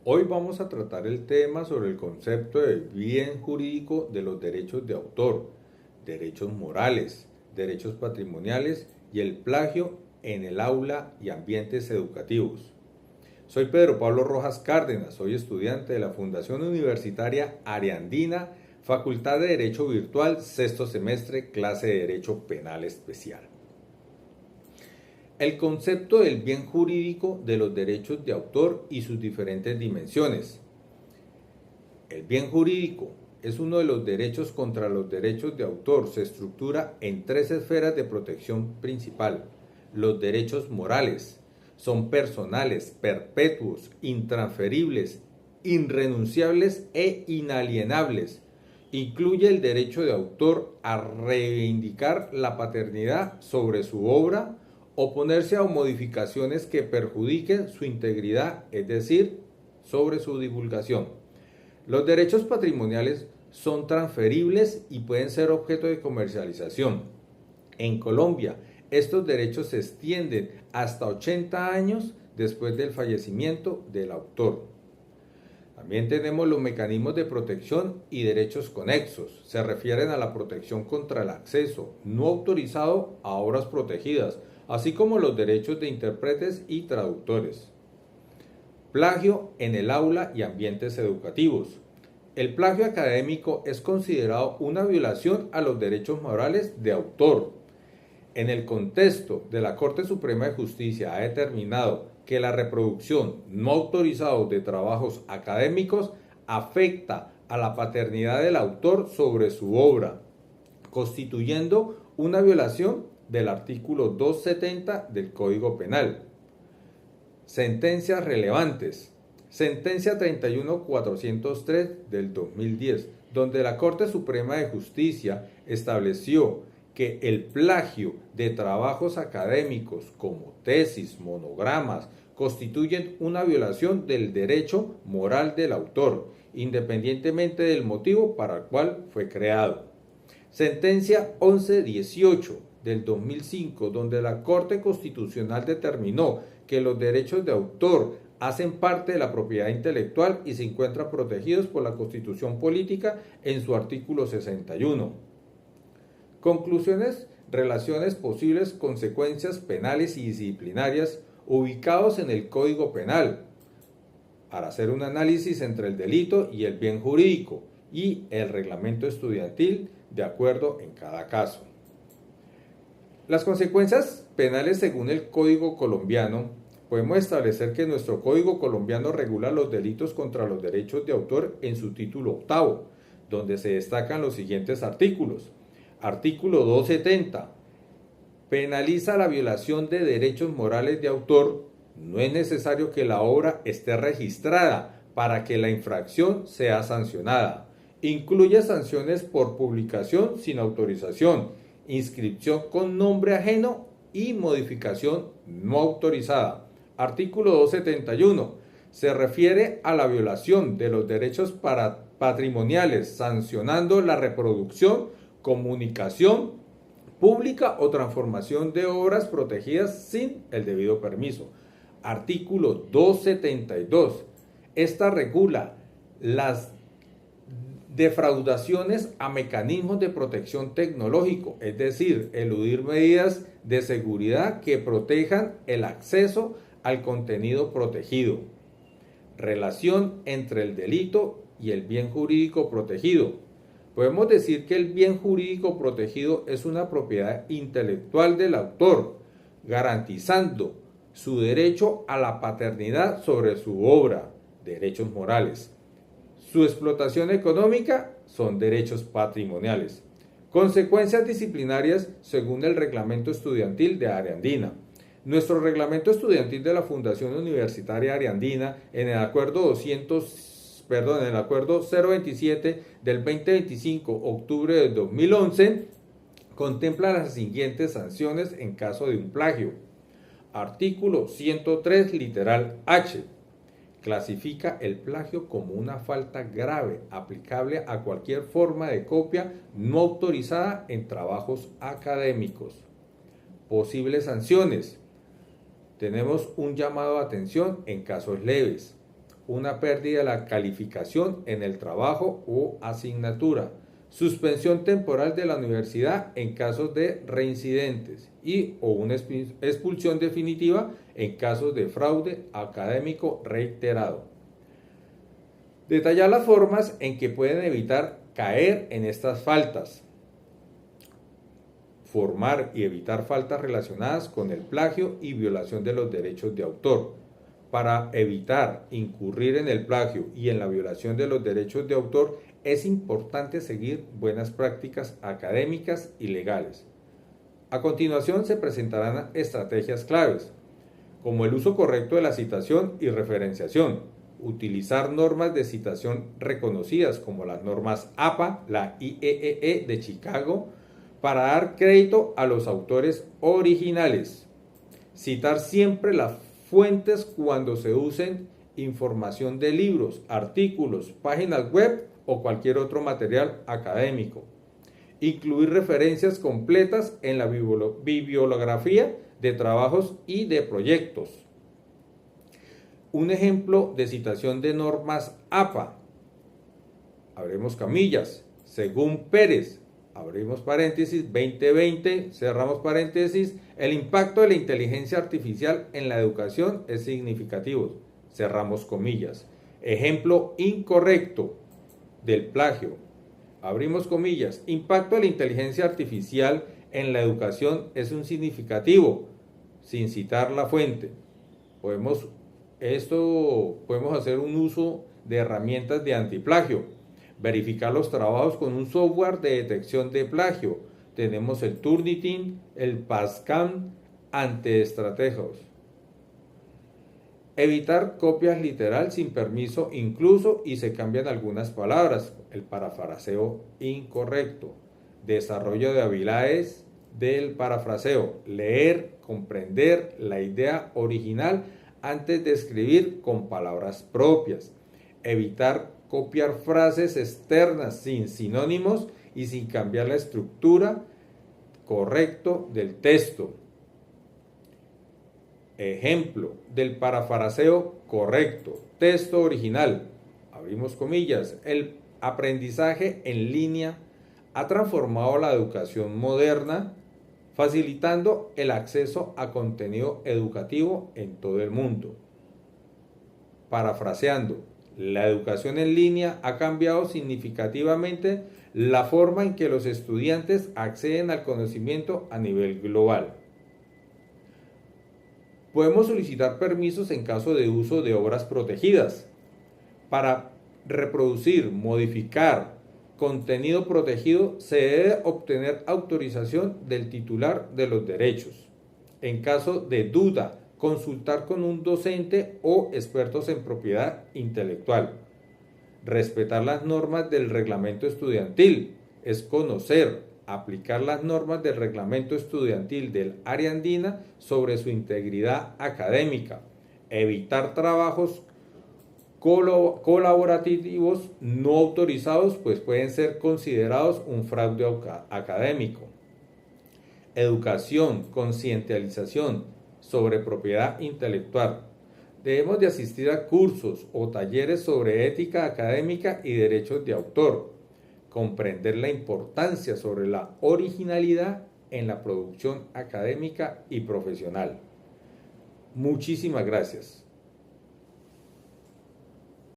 Hoy vamos a tratar el tema sobre el concepto de bien jurídico de los derechos de autor, derechos morales, derechos patrimoniales y el plagio en el aula y ambientes educativos. Soy Pedro Pablo Rojas Cárdenas, soy estudiante de la Fundación Universitaria Ariandina, Facultad de Derecho Virtual, sexto semestre, clase de Derecho Penal Especial. El concepto del bien jurídico de los derechos de autor y sus diferentes dimensiones. El bien jurídico es uno de los derechos contra los derechos de autor. Se estructura en tres esferas de protección principal. Los derechos morales son personales, perpetuos, intransferibles, irrenunciables e inalienables. Incluye el derecho de autor a reivindicar la paternidad sobre su obra, oponerse a modificaciones que perjudiquen su integridad, es decir, sobre su divulgación. Los derechos patrimoniales son transferibles y pueden ser objeto de comercialización. En Colombia, estos derechos se extienden hasta 80 años después del fallecimiento del autor. También tenemos los mecanismos de protección y derechos conexos. Se refieren a la protección contra el acceso no autorizado a obras protegidas, así como los derechos de intérpretes y traductores. Plagio en el aula y ambientes educativos. El plagio académico es considerado una violación a los derechos morales de autor. En el contexto de la Corte Suprema de Justicia ha determinado que la reproducción no autorizada de trabajos académicos afecta a la paternidad del autor sobre su obra, constituyendo una violación del artículo 270 del Código Penal. Sentencias relevantes. Sentencia 31403 del 2010, donde la Corte Suprema de Justicia estableció que el plagio de trabajos académicos como tesis, monogramas, constituyen una violación del derecho moral del autor, independientemente del motivo para el cual fue creado. Sentencia 1118 del 2005, donde la Corte Constitucional determinó que los derechos de autor hacen parte de la propiedad intelectual y se encuentran protegidos por la Constitución Política en su artículo 61. Conclusiones, relaciones, posibles consecuencias penales y disciplinarias ubicados en el Código Penal, para hacer un análisis entre el delito y el bien jurídico y el reglamento estudiantil de acuerdo en cada caso. Las consecuencias penales según el Código colombiano, podemos establecer que nuestro Código colombiano regula los delitos contra los derechos de autor en su título octavo, donde se destacan los siguientes artículos. Artículo 270. Penaliza la violación de derechos morales de autor. No es necesario que la obra esté registrada para que la infracción sea sancionada. Incluye sanciones por publicación sin autorización, inscripción con nombre ajeno y modificación no autorizada. Artículo 271. Se refiere a la violación de los derechos patrimoniales, sancionando la reproducción, comunicación pública o transformación de obras protegidas sin el debido permiso. Artículo 272. Esta regula las defraudaciones a mecanismos de protección tecnológico, es decir, eludir medidas de seguridad que protejan el acceso al contenido protegido. Relación entre el delito y el bien jurídico protegido. Podemos decir que el bien jurídico protegido es una propiedad intelectual del autor, garantizando su derecho a la paternidad sobre su obra, derechos morales. Su explotación económica son derechos patrimoniales. Consecuencias disciplinarias según el reglamento estudiantil de Ariandina. Nuestro reglamento estudiantil de la Fundación Universitaria Ariandina, en el acuerdo 027 del 2025, octubre del 2011, contempla las siguientes sanciones en caso de un plagio. Artículo 103, literal H. Clasifica el plagio como una falta grave aplicable a cualquier forma de copia no autorizada en trabajos académicos. Posibles sanciones. Tenemos un llamado de atención en casos leves. una pérdida de la calificación en el trabajo o asignatura, suspensión temporal de la universidad en casos de reincidentes y o una expulsión definitiva en casos de fraude académico reiterado. Detallar las formas en que pueden evitar caer en estas faltas. Formar y evitar faltas relacionadas con el plagio y violación de los derechos de autor. Para evitar incurrir en el plagio y en la violación de los derechos de autor, es importante seguir buenas prácticas académicas y legales. A continuación se presentarán estrategias claves, como el uso correcto de la citación y referenciación, utilizar normas de citación reconocidas como las normas APA, la IEEE de Chicago, para dar crédito a los autores originales. Citar siempre las fuentes cuando se usen información de libros, artículos, páginas web o cualquier otro material académico. Incluir referencias completas en la bibliografía de trabajos y de proyectos. Un ejemplo de citación de normas APA, abrimos comillas, según Pérez, abrimos paréntesis, 2020, cerramos paréntesis, el impacto de la inteligencia artificial en la educación es significativo, cerramos comillas. Ejemplo incorrecto del plagio, abrimos comillas, impacto de la inteligencia artificial en la educación es un significativo, sin citar la fuente. Podemos hacer un uso de herramientas de antiplagio, verificar los trabajos con un software de detección de plagio. Tenemos el Turnitin, el PASCAM, ante estrategias. Evitar copias literal sin permiso incluso y se cambian algunas palabras. El parafraseo incorrecto. Desarrollo de habilidades del parafraseo. Leer, comprender la idea original antes de escribir con palabras propias. Evitar copiar frases externas sin sinónimos y sin cambiar la estructura correcto del texto. Ejemplo del parafraseo correcto. Texto original. Abrimos comillas. El aprendizaje en línea ha transformado la educación moderna, facilitando el acceso a contenido educativo en todo el mundo. Parafraseando, la educación en línea ha cambiado significativamente la forma en que los estudiantes acceden al conocimiento a nivel global. Podemos solicitar permisos en caso de uso de obras protegidas. Para reproducir, modificar contenido protegido, se debe obtener autorización del titular de los derechos. En caso de duda, consultar con un docente o expertos en propiedad intelectual. Respetar las normas del reglamento estudiantil es conocer, aplicar las normas del reglamento estudiantil del área andina sobre su integridad académica, evitar trabajos colaborativos no autorizados, pues pueden ser considerados un fraude académico. Educación, concientización sobre propiedad intelectual. Debemos de asistir a cursos o talleres sobre ética académica y derechos de autor. Comprender la importancia sobre la originalidad en la producción académica y profesional. Muchísimas gracias.